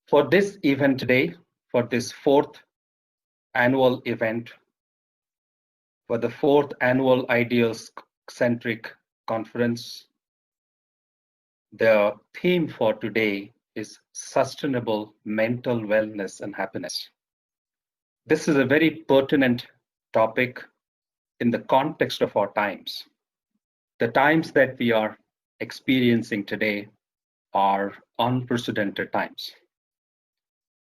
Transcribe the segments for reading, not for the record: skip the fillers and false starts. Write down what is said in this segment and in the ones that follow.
For this event today, for this fourth annual event, for the fourth annual Ideals-Centric Conference, the theme for today is Sustainable Mental Wellness and Happiness. This is a very pertinent topic in the context of our times. The times that we are experiencing today are unprecedented times.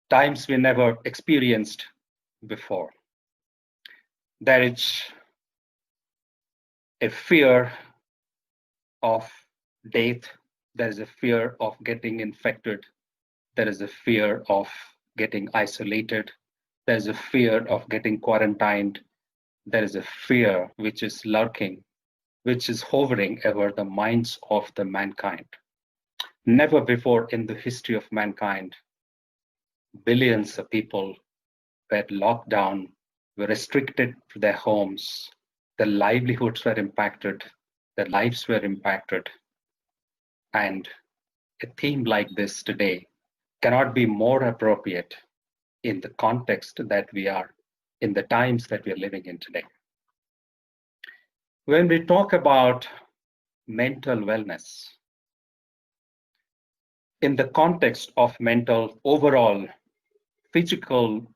Times we never experienced before. There is a fear of death. There is a fear of getting infected. There is a fear of getting isolated. There is a fear of getting quarantined. There is a fear which is lurking, which is hovering over the minds of the mankind. Never before in the history of mankind, billions of people were locked down, were restricted to their homes, their livelihoods were impacted, their lives were impacted. And a theme like this today cannot be more appropriate in the context that we are, in the times that we are living in today. When we talk about mental wellness, in the context of mental overall, physical,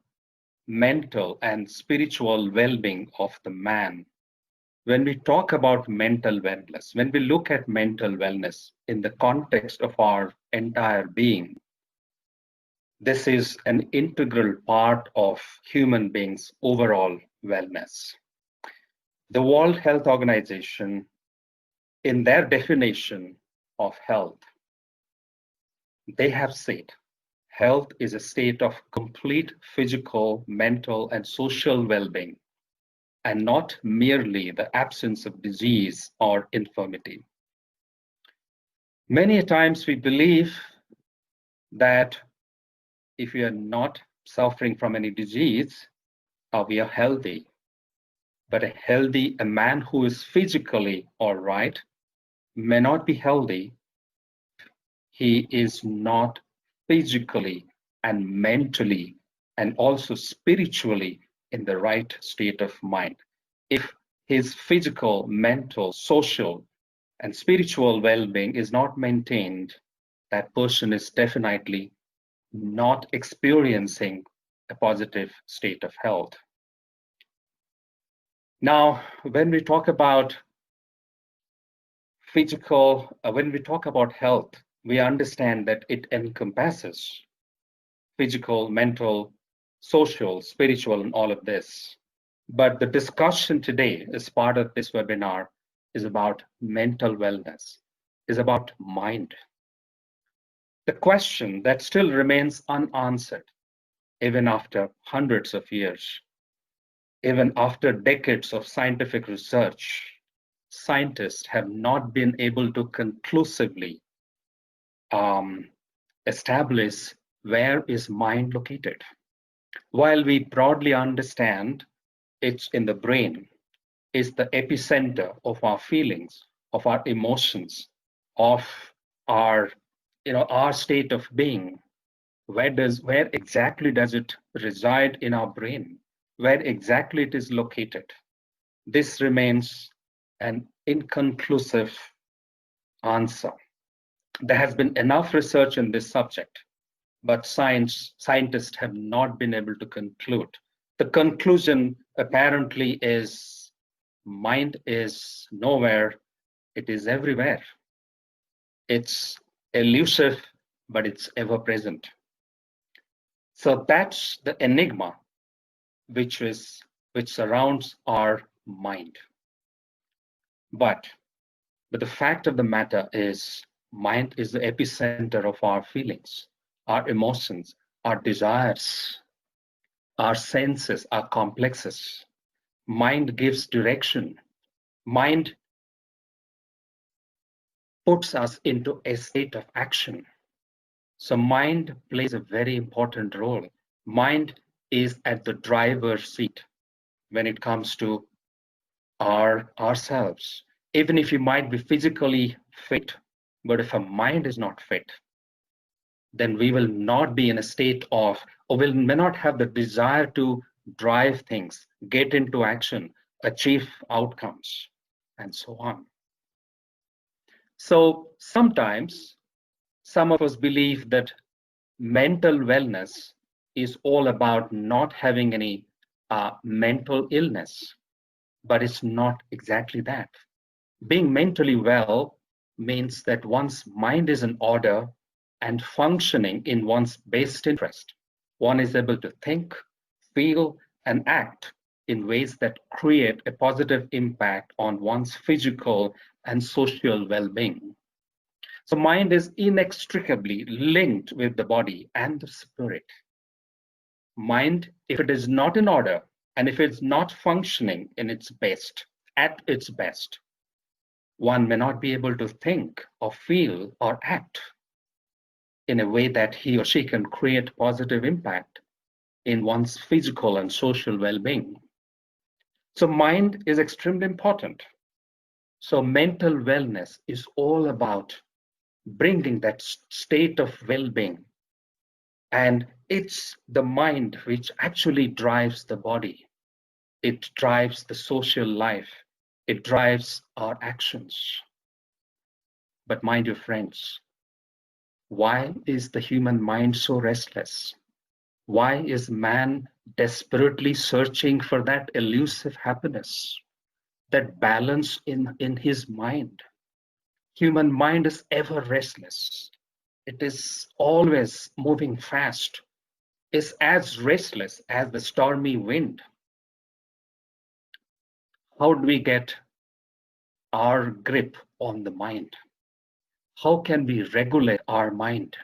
mental, and spiritual well-being of the man, when we talk about mental wellness, when we look at mental wellness in the context of our entire being, this is an integral part of human beings' overall wellness. The World Health Organization, in their definition of health, they have said health is a state of complete physical, mental, and social well-being, and not merely the absence of disease or infirmity. Many times we believe that if we are not suffering from any disease, we are healthy. But a man who is physically all right may not be healthy. He is not physically and mentally and also spiritually in the right state of mind. If his physical, mental, social, and spiritual well-being is not maintained, that person is definitely not experiencing a positive state of health. Now, when we talk about when we talk about health, we understand that it encompasses physical, mental, social, spiritual, and all of this. But the discussion today, as part of this webinar, is about mental wellness, is about mind. The question that still remains unanswered, even after hundreds of years, even after decades of scientific research, scientists have not been able to conclusively establish where is mind located. While we broadly understand it's in the brain, it's the epicenter of our feelings, of our emotions, of our state of being. Where exactly does it reside in our brain? Where exactly it is located? This remains an inconclusive answer. There has been enough research in this subject, but scientists have not been able to conclude. The conclusion apparently is mind is nowhere, it is everywhere. It's elusive, but it's ever present. So that's the enigma which surrounds our mind. But the fact of the matter is, mind is the epicenter of our feelings, our emotions, our desires, our senses, our complexes. Mind gives direction. Mind puts us into a state of action. So mind plays a very important role. Mind is at the driver's seat when it comes to ourselves. Even if you might be physically fit, but if a mind is not fit, then we will not be in a state of, or may not have the desire to drive things, get into action, achieve outcomes, and so on. So sometimes some of us believe that mental wellness is all about not having any mental illness, but it's not exactly that. Being mentally well means that one's mind is in order and functioning in one's best interest. One is able to think, feel, and act in ways that create a positive impact on one's physical and social well-being. So mind is inextricably linked with the body and the spirit. Mind, if it is not in order, and if it's not functioning in its best, at its best, one may not be able to think or feel or act in a way that he or she can create positive impact in one's physical and social well-being. So mind is extremely important. So mental wellness is all about bringing that state of well-being. And it's the mind which actually drives the body. It drives the social life. It drives our actions. But mind you, friends, why is the human mind so restless? Why is man desperately searching for that elusive happiness, that balance in his mind? Human mind is ever restless. It is always moving fast. It's as restless as the stormy wind. How do we get our grip on the mind? How can we regulate our mind?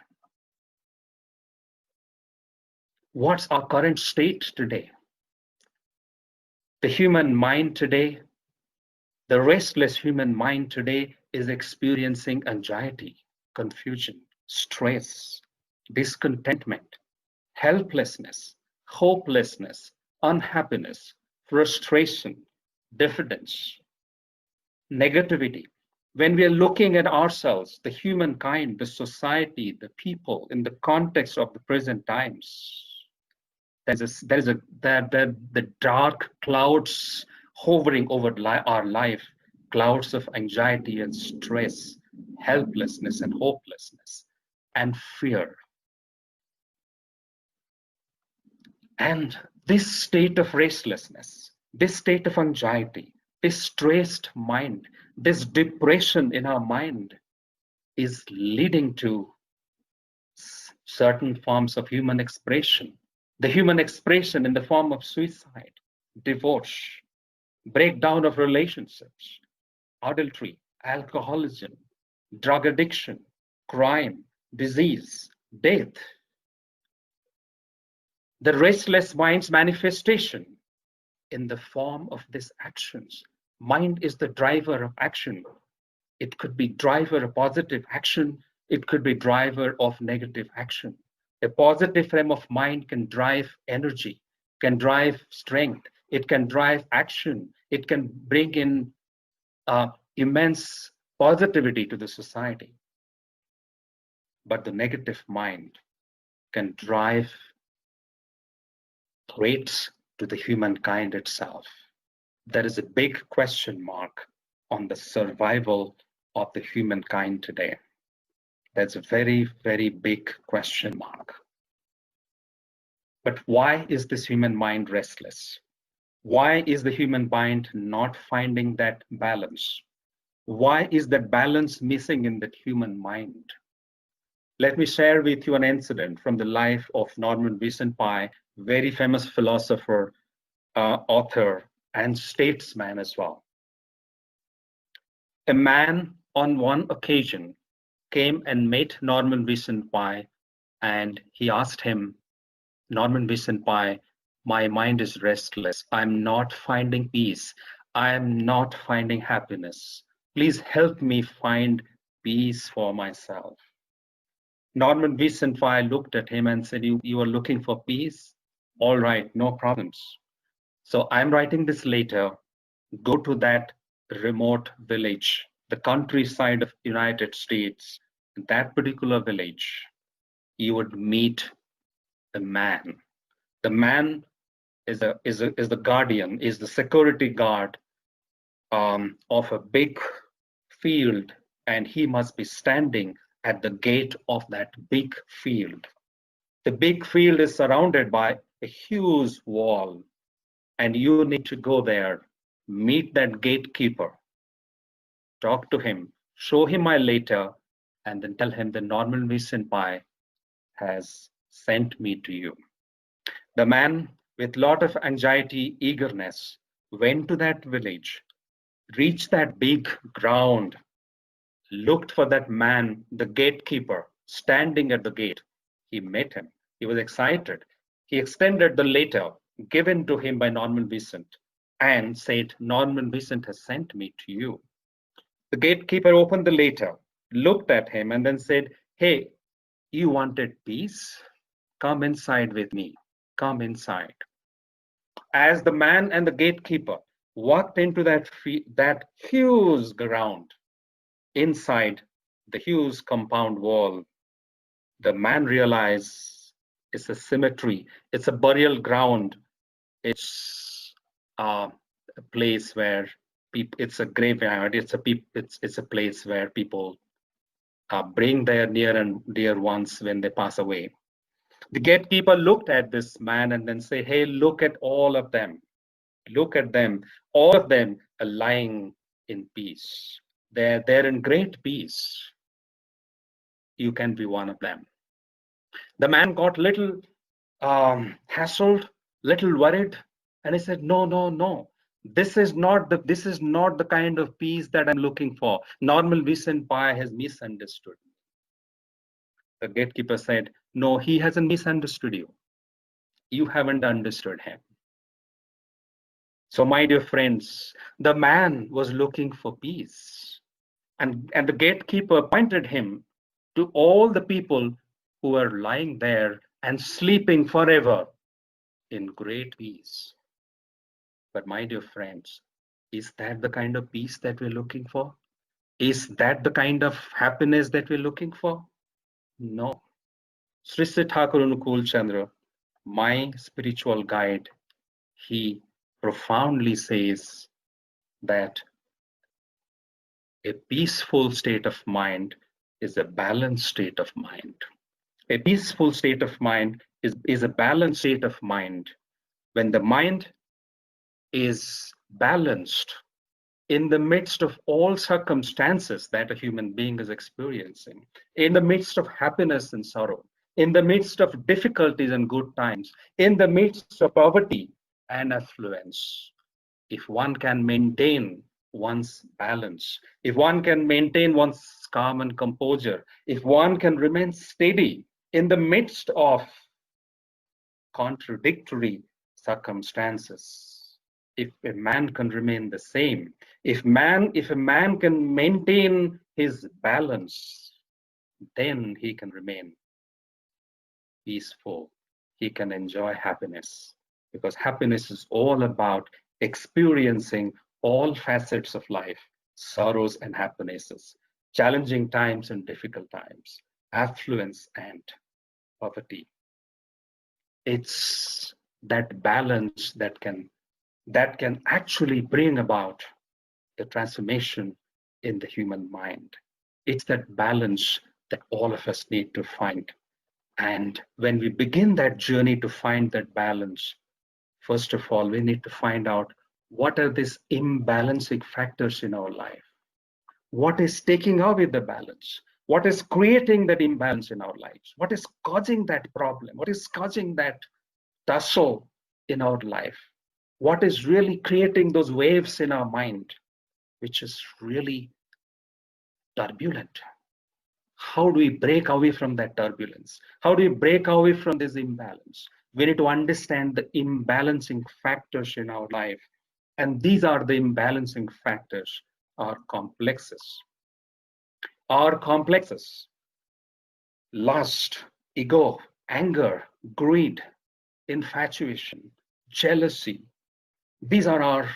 What's our current state today? The human mind today, the restless human mind today is experiencing anxiety, confusion, stress, discontentment, helplessness, hopelessness, unhappiness, frustration, diffidence, negativity. When we are looking at ourselves, the humankind, the society, the people in the context of the present times, the dark clouds hovering over our life, clouds of anxiety and stress, helplessness and hopelessness, and fear. And this state of restlessness, this state of anxiety, this stressed mind, this depression in our mind is leading to certain forms of human expression. The human expression in the form of suicide, divorce, breakdown of relationships, adultery, alcoholism, drug addiction, crime, disease, death. The restless mind's manifestation in the form of these actions. Mind is the driver of action. It could be driver of positive action. It could be driver of negative action. A positive frame of mind can drive energy, can drive strength. It can drive action. It can bring in immense positivity to the society. But the negative mind can drive threats to the humankind itself. There is a big question mark on the survival of the humankind today. That's a very, very big question mark. But why is this human mind restless? Why is the human mind not finding that balance? Why is that balance missing in the human mind? Let me share with you an incident from the life of Norman Vincent Peale, very famous philosopher, author, and statesman as well. A man on one occasion came and met Norman Vincent Peale, and he asked him, Norman Vincent Peale, my mind is restless. I'm not finding peace. I am not finding happiness. Please help me find peace for myself. Norman Vincent Peale looked at him and said, you are looking for peace? All right, no problems. So I'm writing this later. Go to that remote village, the countryside of the United States, that particular village. you would meet the man. The man is the guardian, is the security guard of a big field, and he must be standing at the gate of that big field. The big field is surrounded by a huge wall, and you need to go there, meet that gatekeeper, talk to him, show him my letter, and then tell him the Norman Vincent has sent me to you. The man, with lot of anxiety, eagerness, went to that village, reached that big ground, looked for that man, the gatekeeper, standing at the gate. He met him. He was excited. He extended the letter given to him by Norman Vincent and said, Norman Vincent has sent me to you. The gatekeeper opened the letter, looked at him, and then said, hey, you wanted peace? Come inside with me. Come inside. As the man and the gatekeeper walked into that huge ground, inside the huge compound wall, the man realized it's a cemetery, it's a burial ground, it's a place where people, it's a graveyard, it's a place where people bring their near and dear ones when they pass away. The gatekeeper looked at this man and then say, hey, look at all of them. Look at them. All of them are lying in peace. They're in great peace. You can be one of them. The man got little hassled, little worried, and he said, no, no, no. This is not the kind of peace that I'm looking for. Norman Vincent has misunderstood. The gatekeeper said, no, he hasn't misunderstood you. You haven't understood him. So, my dear friends, the man was looking for peace. And the gatekeeper pointed him to all the people who are lying there and sleeping forever in great peace. But my dear friends, is that the kind of peace that we're looking for? Is that the kind of happiness that we're looking for? No. Sree Thakur Anukulchandra, my spiritual guide, he profoundly says that a peaceful state of mind is a balanced state of mind. A peaceful state of mind is a balanced state of mind. When the mind is balanced in the midst of all circumstances that a human being is experiencing, in the midst of happiness and sorrow, in the midst of difficulties and good times, in the midst of poverty and affluence, if one can maintain one's balance, if one can maintain one's calm and composure, if one can remain steady in the midst of contradictory circumstances, if a man can remain the same, if a man can maintain his balance, then he can remain peaceful. He can enjoy happiness, because happiness is all about experiencing all facets of life, sorrows and happinesses, challenging times and difficult times, affluence and poverty. It's that balance that can actually bring about the transformation in the human mind. It's that balance that all of us need to find. And when we begin that journey to find that balance, first of all, we need to find out what are these imbalancing factors in our life. What is taking away the balance? What is creating that imbalance in our lives? What is causing that problem? What is causing that tussle in our life? What is really creating those waves in our mind, which is really turbulent? How do we break away from that turbulence? How do we break away from this imbalance? We need to understand the imbalancing factors in our life. And these are the imbalancing factors, our complexes. Our complexes: lust, ego, anger, greed, infatuation, jealousy. These are our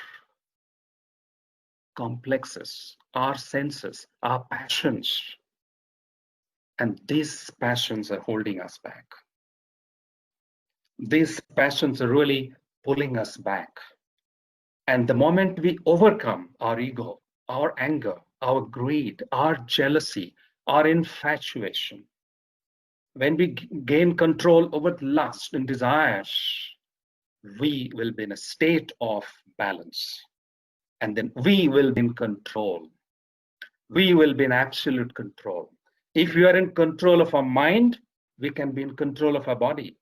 complexes, our senses, our passions. And these passions are holding us back. These passions are really pulling us back. And the moment we overcome our ego, our anger, our greed, our jealousy, our infatuation, when we gain control over lust and desires, we will be in a state of balance. And then we will be in control. We will be in absolute control. If we are in control of our mind, we can be in control of our body,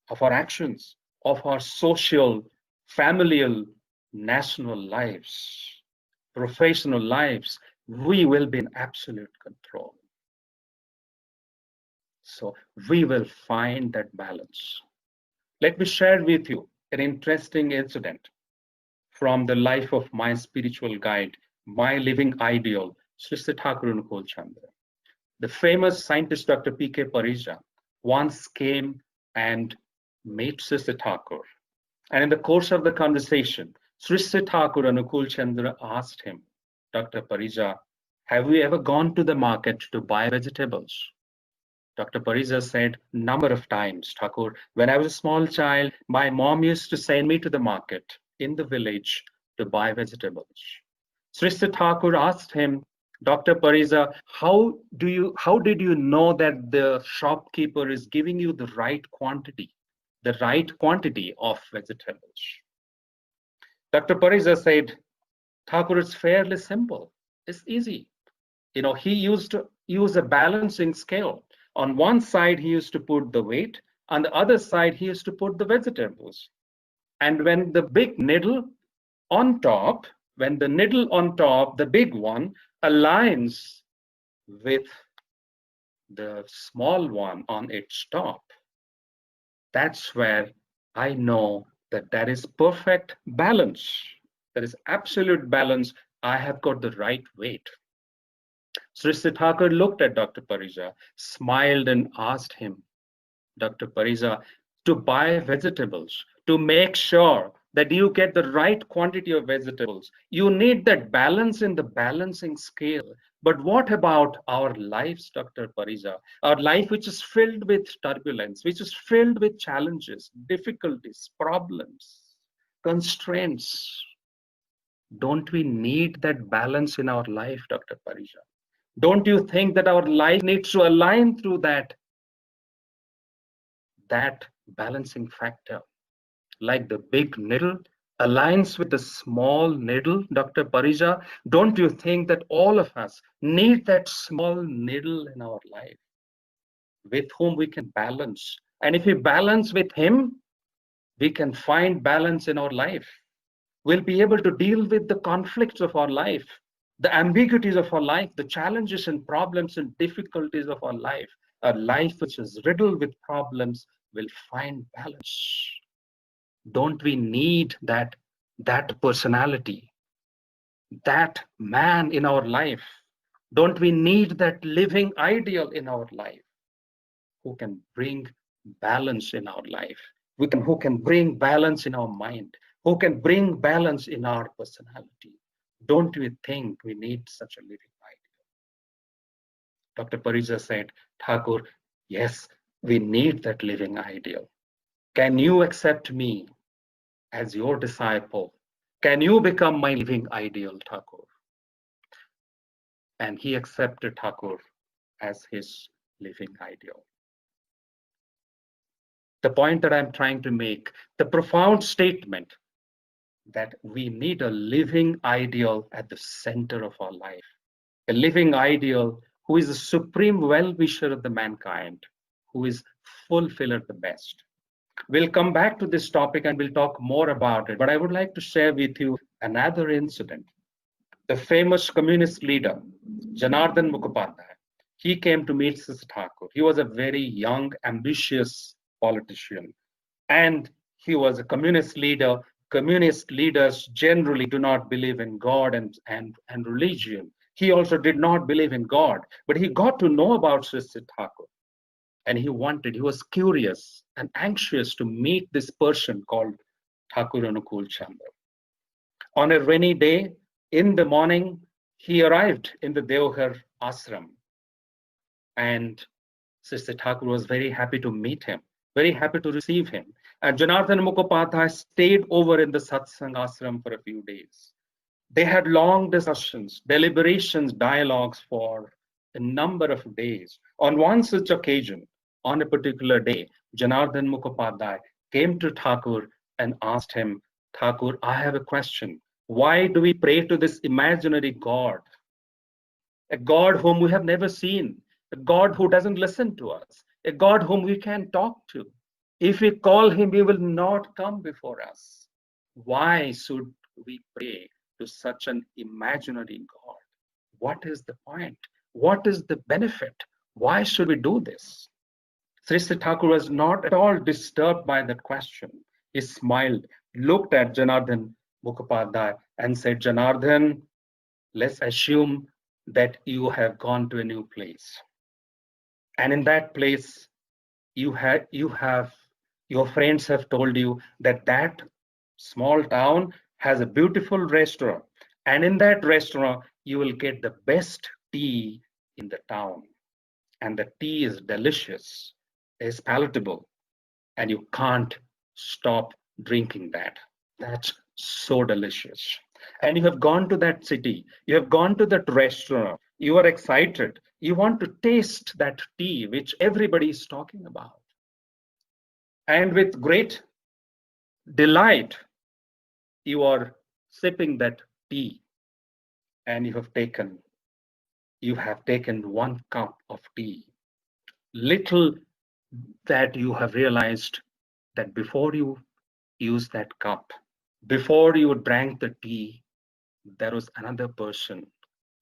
of our actions, of our social, familial, national lives, professional lives. We will be in absolute control. So we will find that balance. Let me share with you an interesting incident from the life of my spiritual guide, my living ideal, Sree Thakur Anukulchandra. The famous scientist Dr. P.K. Parija once came and met Sree Thakur. And in the course of the conversation, Sree Thakur Anukulchandra asked him, Dr. Parija, have you ever gone to the market to buy vegetables? Dr. Parija said, number of times, Thakur. When I was a small child, my mom used to send me to the market in the village to buy vegetables. Sree Thakur asked him, Dr. Parija, how did you know that the shopkeeper is giving you the right quantity of vegetables? Dr. Parija said, Thakur, it's fairly simple. It's easy. He used to use a balancing scale. On one side, he used to put the weight. On the other side, he used to put the vegetables. And when the needle on top, the big one, aligns with the small one on its top, that's where I know that there is perfect balance. There is absolute balance. I have got the right weight. Sree Thakur looked at Dr. Parija, smiled and asked him, Dr. Parija, to buy vegetables, to make sure that you get the right quantity of vegetables, you need that balance in the balancing scale. But what about our lives, Dr. Parija? Our life which is filled with turbulence, which is filled with challenges, difficulties, problems, constraints. Don't we need that balance in our life, Dr. Parija? Don't you think that our life needs to align through that balancing factor? Like the big needle aligns with the small needle, Dr. Parija, don't you think that all of us need that small needle in our life with whom we can balance? And if we balance with him, we can find balance in our life. We'll be able to deal with the conflicts of our life, the ambiguities of our life, the challenges and problems and difficulties of our life. A life which is riddled with problems will find balance. Don't we need that personality, that man in our life? Don't we need that living ideal in our life who can bring balance in our life? Who can bring balance in our mind, who can bring balance in our personality? Don't we think we need such a living ideal? Dr. Parija said, Thakur, yes, we need that living ideal. Can you accept me as your disciple? Can you become my living ideal, Thakur? And he accepted Thakur as his living ideal. The point that I'm trying to make, the profound statement that we need a living ideal at the center of our life, a living ideal who is the supreme well-wisher of the mankind, who is fulfiller the best. We'll come back to this topic and we'll talk more about it, but I would like to share with you another incident. The famous communist leader, Janardhan Mukhopadhaya, he came to meet Sree Thakur. He was a very young, ambitious politician, and he was a communist leader. Communist leaders generally do not believe in God and religion. He also did not believe in God, but he got to know about Sree Thakur. And he was curious and anxious to meet this person called Thakur Anukulchandra. On a rainy day, in the morning, he arrived in the Deoghar ashram. And Sister Thakur was very happy to meet him, very happy to receive him. And Janardhan Mukhopadhaya stayed over in the satsang ashram for a few days. They had long discussions, deliberations, dialogues for a number of days. On one such occasion, on a particular day, Janardhan Mukhopadhaya came to Thakur and asked him, Thakur, I have a question. Why do we pray to this imaginary God? A God whom we have never seen, a God who doesn't listen to us, a God whom we can talk to. If we call him, he will not come before us. Why should we pray to such an imaginary God? What is the point? What is the benefit? Why should we do this? Sri Thakur was not at all disturbed by that question. He smiled, looked at Janardhan Mukhopadhaya and said, Janardhan, let's assume that you have gone to a new place. And in that place, your friends have told you that that small town has a beautiful restaurant. And in that restaurant, you will get the best tea in the town. And the tea is delicious, is palatable, and you can't stop drinking that. That's so delicious. And you have gone to that city, you have gone to that restaurant, you are excited, you want to taste that tea which everybody is talking about. And with great delight, you are sipping that tea, and you have taken one cup of tea. Little that you have realized that before you use that cup, before you drank the tea, there was another person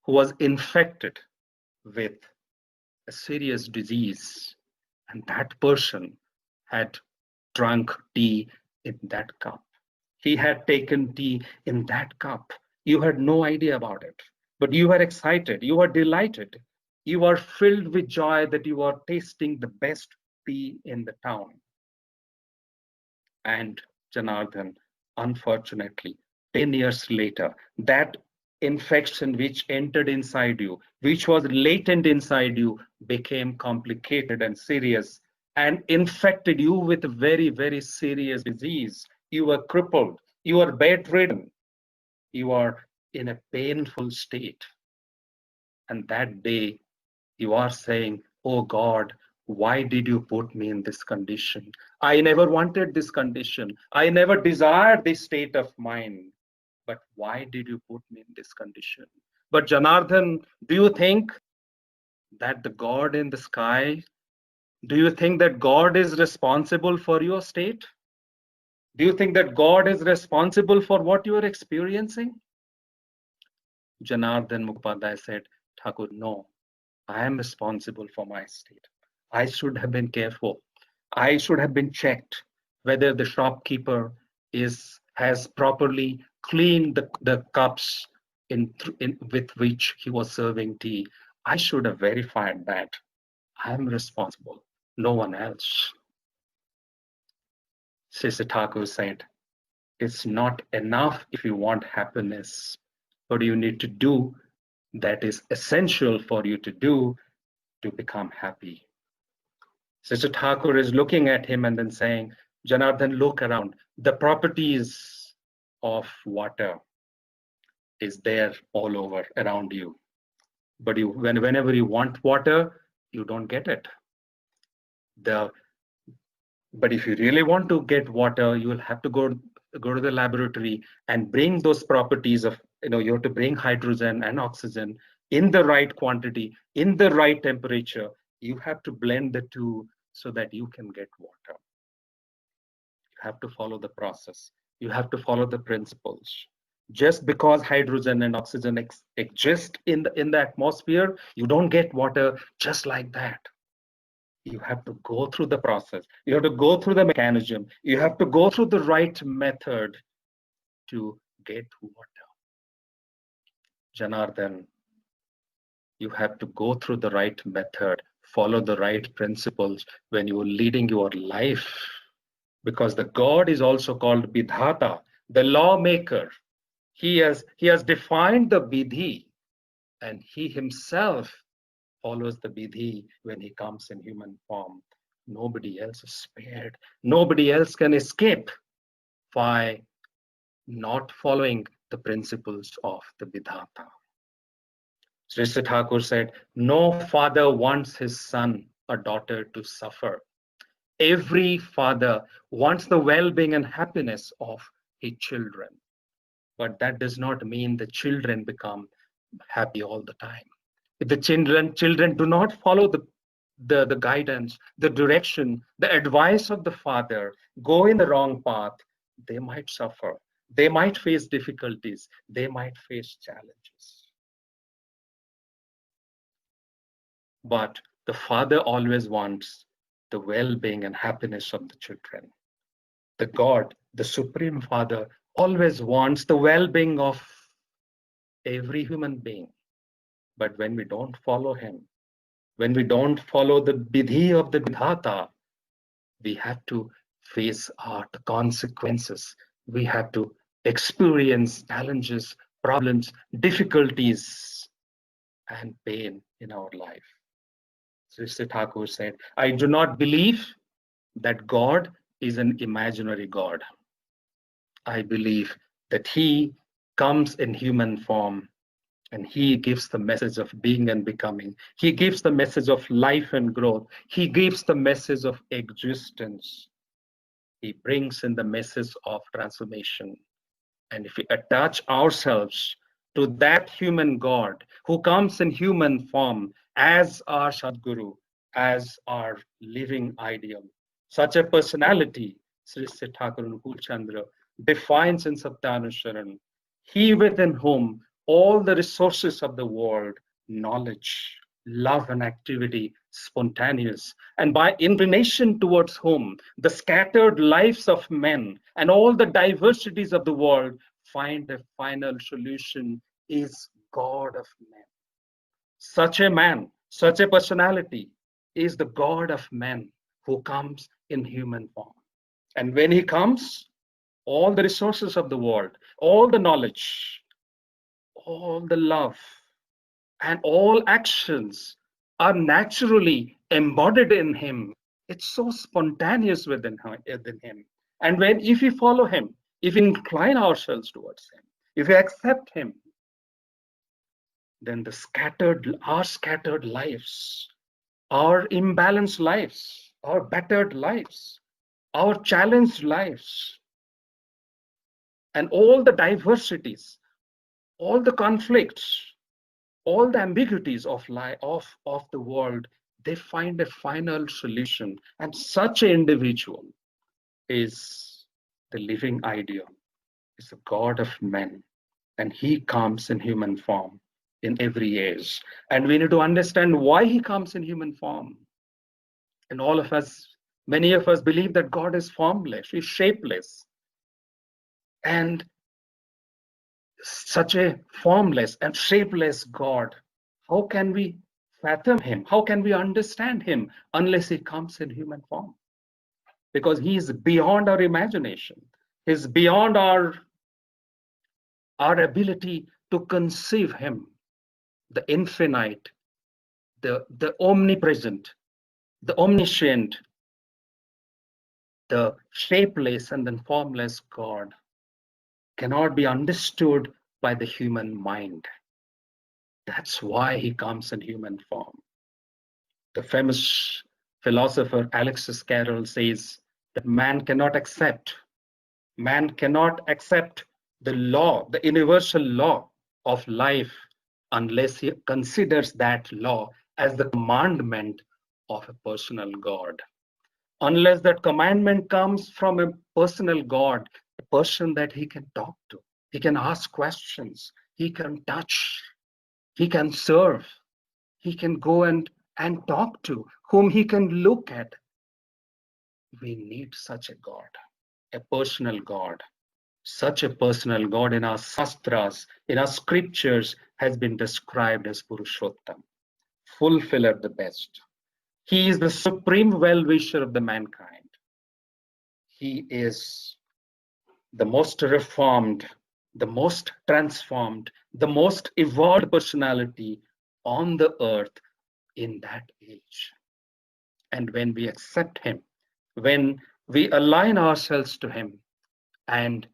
who was infected with a serious disease, and that person had drunk tea in that cup. He had taken tea in that cup. You had no idea about it, but you were excited, you were delighted, you are filled with joy that you are tasting the best tea in the town. And Janardhan, unfortunately, 10 years later, that infection which entered inside you, which was latent inside you, became complicated and serious and infected you with a very, very serious disease. You were crippled, you are bedridden, you are in a painful state. And that day, you are saying, oh God, why did you put me in this condition? I never wanted this condition. I never desired this state of mind. But why did you put me in this condition? But Janardhan, do you think that the God in the sky, do you think that God is responsible for your state? Do you think that God is responsible for what you are experiencing? Janardhan Mukhopadhaya said, Thakur, no, I am responsible for my state. I should have been careful. I should have been checked whether the shopkeeper has properly cleaned the cups with which he was serving tea. I should have verified that. I am responsible, no one else. Sister Thakur said, it's not enough if you want happiness. What do you need to do that is essential for you to do to become happy? Sister Thakur is looking at him and then saying, Janardhan, look around. The properties of water is there all over around you. But whenever you want water, you don't get it. But if you really want to get water, you will have to go to the laboratory and bring those properties of, you have to bring hydrogen and oxygen in the right quantity, in the right temperature. You have to blend the two so that you can get water. You have to follow the process. You have to follow the principles. Just because hydrogen and oxygen exist in the atmosphere, you don't get water just like that. You have to go through the process. You have to go through the mechanism. You have to go through the right method to get water. Janardhan, you have to go through the right method, follow the right principles when you are leading your life. Because the God is also called Vidhata, the lawmaker. He has defined the vidhi, and he himself follows the Vidhi when he comes in human form, nobody else is spared. Nobody else can escape by not following the principles of the Vidhata. Sri Thakur said, no father wants his son or daughter to suffer. Every father wants the well-being and happiness of his children. But that does not mean the children become happy all the time. If the children do not follow the guidance, the direction, the advice of the father, go in the wrong path, they might suffer. They might face difficulties. They might face challenges. But the father always wants the well-being and happiness of the children. The God, the Supreme Father, always wants the well-being of every human being. But when we don't follow him, when we don't follow the Vidhi of the Vidhata, we have to face the consequences. We have to experience challenges, problems, difficulties, and pain in our life. Sri Thakur said, I do not believe that God is an imaginary God. I believe that he comes in human form and he gives the message of being and becoming. He gives the message of life and growth. He gives the message of existence. He brings in the message of transformation. And if we attach ourselves to that human God who comes in human form as our Sadguru, as our living ideal, such a personality, Sri Thakur Anukulchandra defines in Satyanusaran, he within whom all the resources of the world, knowledge, love and activity, spontaneous, and by inclination towards whom the scattered lives of men and all the diversities of the world find a final solution is God of men. Such a man, such a personality is the God of men who comes in human form. And when he comes, all the resources of the world, all the knowledge, all the love, and all actions are naturally embodied in him. It's so spontaneous within him. And if we follow him, if we incline ourselves towards him, if we accept him, then our scattered lives, our imbalanced lives, our battered lives, our challenged lives, and all the diversities, all the conflicts, all the ambiguities of the world, they find a final solution. And such an individual is the living ideal, is the God of men. And he comes in human form in every age. And we need to understand why he comes in human form. And all of us, many of us believe that God is formless, he's shapeless. And such a formless and shapeless God, how can we fathom him? How can we understand him unless he comes in human form? Because he is beyond our imagination. He's beyond our ability to conceive him. The infinite, the omnipresent, the omniscient, the shapeless and then formless God cannot be understood by the human mind. That's why he comes in human form. The famous philosopher Alexis Carrel says that man cannot accept the law, the universal law of life, unless he considers that law as the commandment of a personal God. Unless that commandment comes from a personal God, a person that he can talk to, he can ask questions, he can touch, he can serve, he can go and talk to, whom he can look at. We need such a God, a personal God. Such a personal God in our sastras, in our scriptures, has been described as Purushottam, fulfiller, the best. He is the supreme well-wisher of the mankind. He is the most reformed, the most transformed, the most evolved personality on the earth, in that age. And when we accept him, when we align ourselves to him, and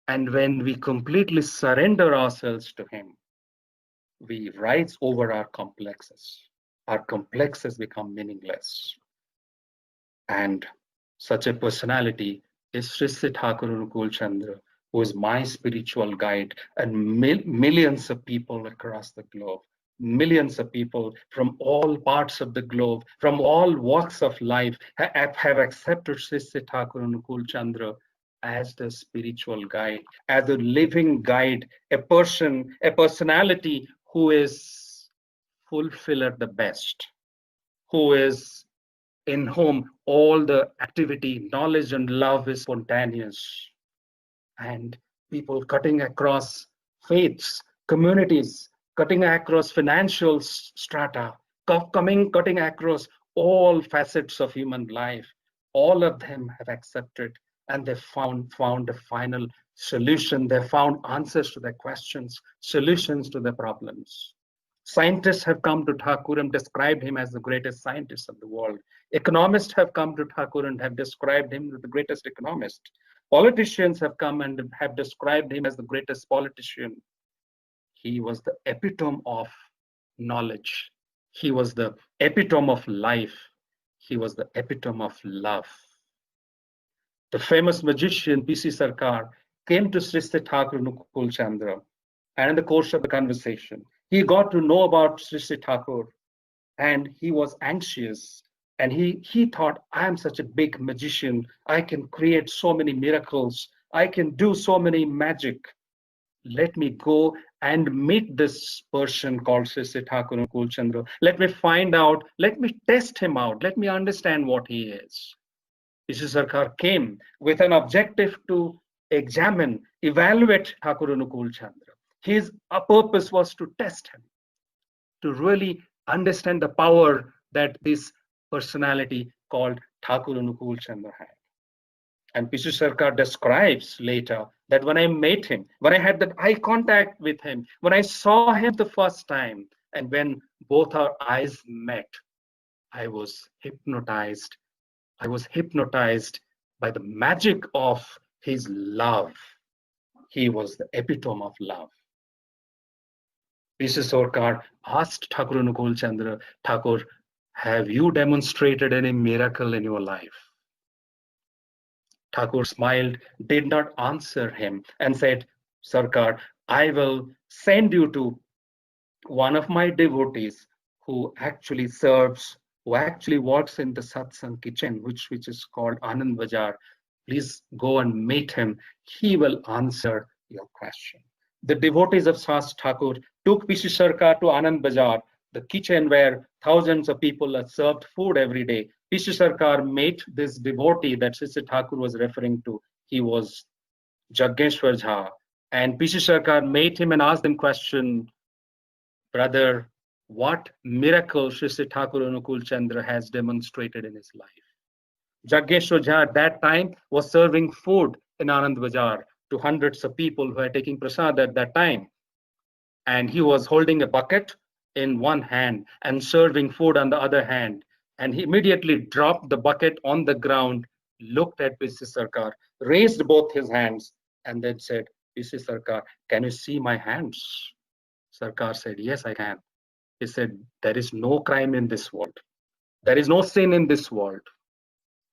when we completely surrender ourselves to him, we rise over our complexes. Our complexes become meaningless. And such a personality is Sri Thakur Anukulchandra, who is my spiritual guide, and millions of people across the globe, millions of people from all parts of the globe, from all walks of life, have accepted Sri Thakur Anukulchandra as the spiritual guide, as a living guide, a personality who is fulfilled at the best, who is in whom all the activity, knowledge, and love is spontaneous. And people cutting across faiths, communities, cutting across financial strata, cutting across all facets of human life, all of them have accepted, and they found a final solution. They found answers to their questions, solutions to their problems. Scientists have come to Thakur and described him as the greatest scientist of the world. Economists have come to Thakur and have described him as the greatest economist. Politicians have come and have described him as the greatest politician. He was the epitome of knowledge. He was the epitome of life. He was the epitome of love. The famous magician P.C. Sorcar came to Sri Thakur Anukulchandra, and in the course of the conversation, he got to know about Sri Thakur, and he was anxious. And he thought, I am such a big magician. I can create so many miracles. I can do so many magic. Let me go and meet this person called Sri Thakur Anukulchandra. Let me find out. Let me test him out. Let me understand what he is. P.C. Sorcar came with an objective to examine, evaluate Thakur Anukulchandra. His purpose was to test him, to really understand the power that this personality called Thakur Anukulchandra had. And P.C. Sorcar describes later that when I met him, when I had that eye contact with him, when I saw him the first time, and when both our eyes met, I was hypnotized. I was hypnotized by the magic of his love. He was the epitome of love. P.C. Sorcar asked Thakur Anukulchandra, Thakur, have you demonstrated any miracle in your life? Thakur smiled, did not answer him, and said, Sorcar, I will send you to one of my devotees who actually works in the satsang kitchen, which is called Anand Bazaar. Please go and meet him. He will answer your question. The devotees of Sas Thakur took P.C. Sorcar to Anand Bazaar, the kitchen where thousands of people are served food every day. P.C. Sorcar met this devotee that Sri Thakur was referring to. He was Jaggeshwar Jha. And P.C. Sorcar met him and asked him question, brother, what miracle Sri Thakur Anukulchandra has demonstrated in his life? Jaggeshwar Jha at that time was serving food in Anand Bazaar to hundreds of people who were taking prasad at that time. And he was holding a bucket in one hand and serving food on the other hand. And he immediately dropped the bucket on the ground, looked at P.C. Sorcar, raised both his hands, and then said, P.C. Sorcar, can you see my hands? Sorcar said, yes, I can. He said, there is no crime in this world. There is no sin in this world.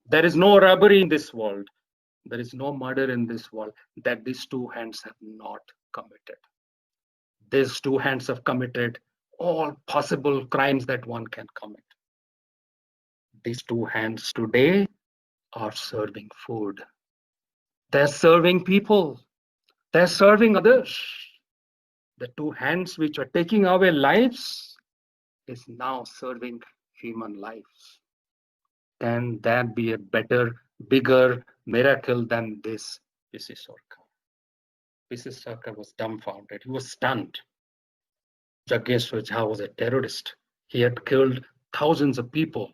There is no robbery in this world. There is no murder in this world that these two hands have not committed. These two hands have committed all possible crimes that one can commit. These two hands today are serving food. They're serving people. They're serving others. The two hands which are taking away lives is now serving human lives. Can that be a better, bigger miracle than this? P.C. Sorcar. P.C. Sorcar was dumbfounded. He was stunned. Jaggeshwar Jha was a terrorist. He had killed thousands of people.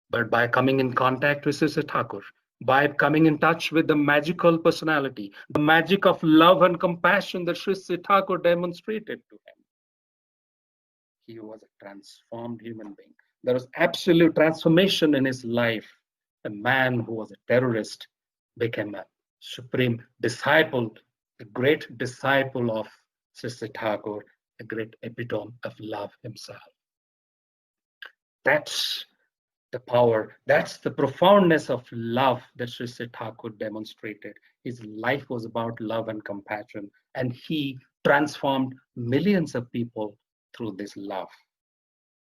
But by coming in contact with Sri Thakur, by coming in touch with the magical personality, the magic of love and compassion that Sri Thakur demonstrated to him, He was a transformed human being. There was absolute transformation in his life. A man who was a terrorist became a supreme disciple, a great disciple of Sister Thakur, a great epitome of love himself. That's the power, that's the profoundness of love that Sister Thakur demonstrated. His life was about love and compassion, and he transformed millions of people through this love.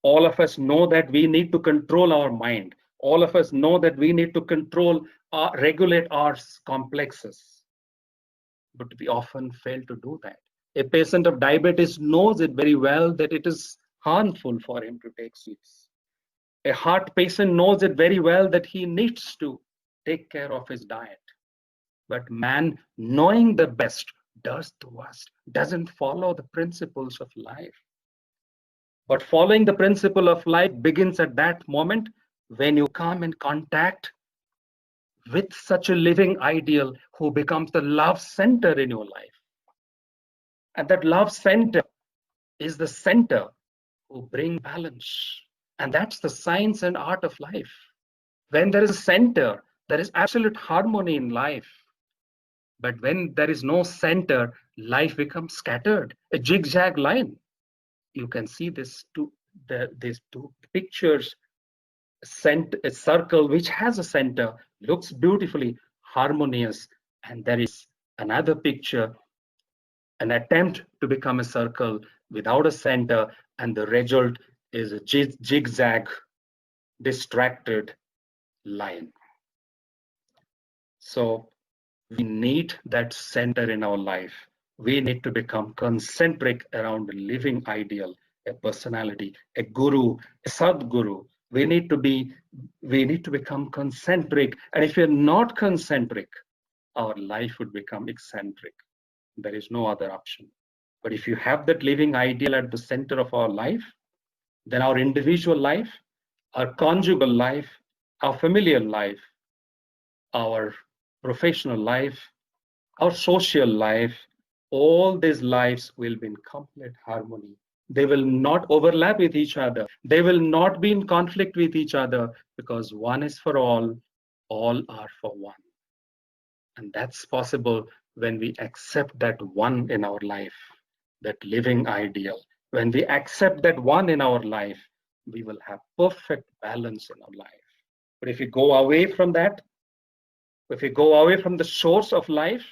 All of us know that we need to control our mind. All of us know that we need to regulate our complexes. But we often fail to do that. A patient of diabetes knows it very well that it is harmful for him to take sweets. A heart patient knows it very well that he needs to take care of his diet. But man, knowing the best, does the worst, doesn't follow the principles of life. But following the principle of life begins at that moment when you come in contact with such a living ideal who becomes the love center in your life. And that love center is the center who brings balance. And that's the science and art of life. When there is a center, there is absolute harmony in life. But when there is no center, life becomes scattered, a zigzag line. You can see these two pictures. A circle which has a center looks beautifully harmonious, and there is another picture, an attempt to become a circle without a center, and the result is a zigzag, distracted line. So we need that center in our life. We need to become concentric around a living ideal, a personality, a guru, a sadguru. We need to become concentric. And if we're not concentric, our life would become eccentric. There is no other option. But if you have that living ideal at the center of our life, then our individual life, our conjugal life, our familial life, our professional life, our social life, all these lives will be in complete harmony. They will not overlap with each other. They will not be in conflict with each other, because one is for all are for one. And that's possible when we accept that one in our life, that living ideal. When we accept that one in our life, we will have perfect balance in our life. But if we go away from that, if we go away from the source of life,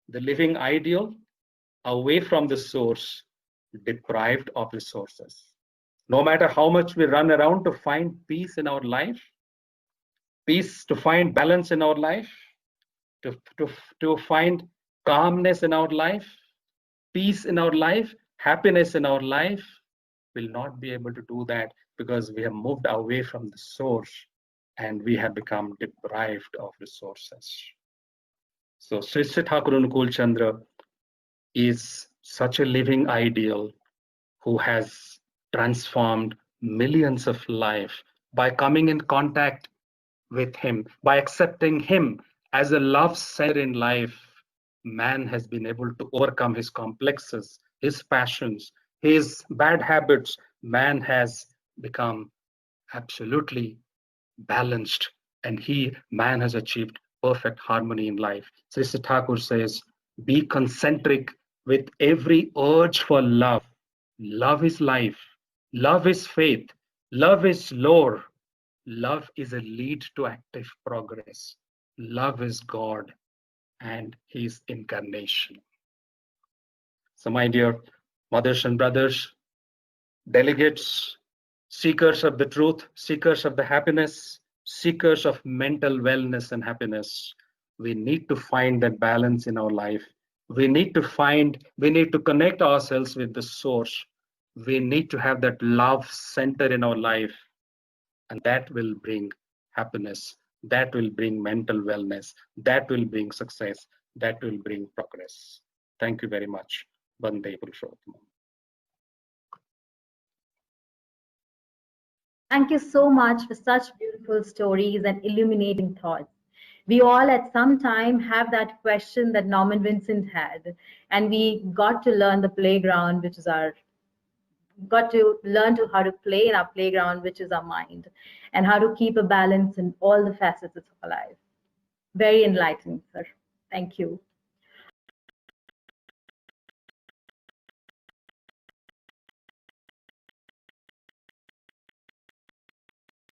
the living ideal, away from the source, deprived of resources. No matter how much we run around to find peace in our life, peace, to find balance in our life, to find calmness in our life, peace in our life, happiness in our life, will not be able to do that, because we have moved away from the source and we have become deprived of resources. So Sri Thakur Anukulchandra is such a living ideal who has transformed millions of lives by coming in contact with him, by accepting him as a love center in life. Man has been able to overcome his complexes, his passions, his bad habits. Man has become absolutely balanced, and man has achieved perfect harmony in life. Sister Thakur says, be concentric with every urge for love. Love is life. Love is faith. Love is lore. Love is a lead to active progress. Love is God and his incarnation. So my dear mothers and brothers, delegates, seekers of the truth, seekers of the happiness, seekers of mental wellness and happiness, we need to find that balance in our life. We need to connect ourselves with the source. We need to have that love center in our life, and that will bring happiness, that will bring mental wellness, that will bring success, that will bring progress. Thank you very much. Vande Purushottam. Thank you so much for such beautiful stories and illuminating thoughts. We all at some time have that question that Norman Vincent had, and we got to learn the playground, which is our got to learn to how to play in our playground, which is our mind, and how to keep a balance in all the facets of our life. Very enlightening, sir. Thank you.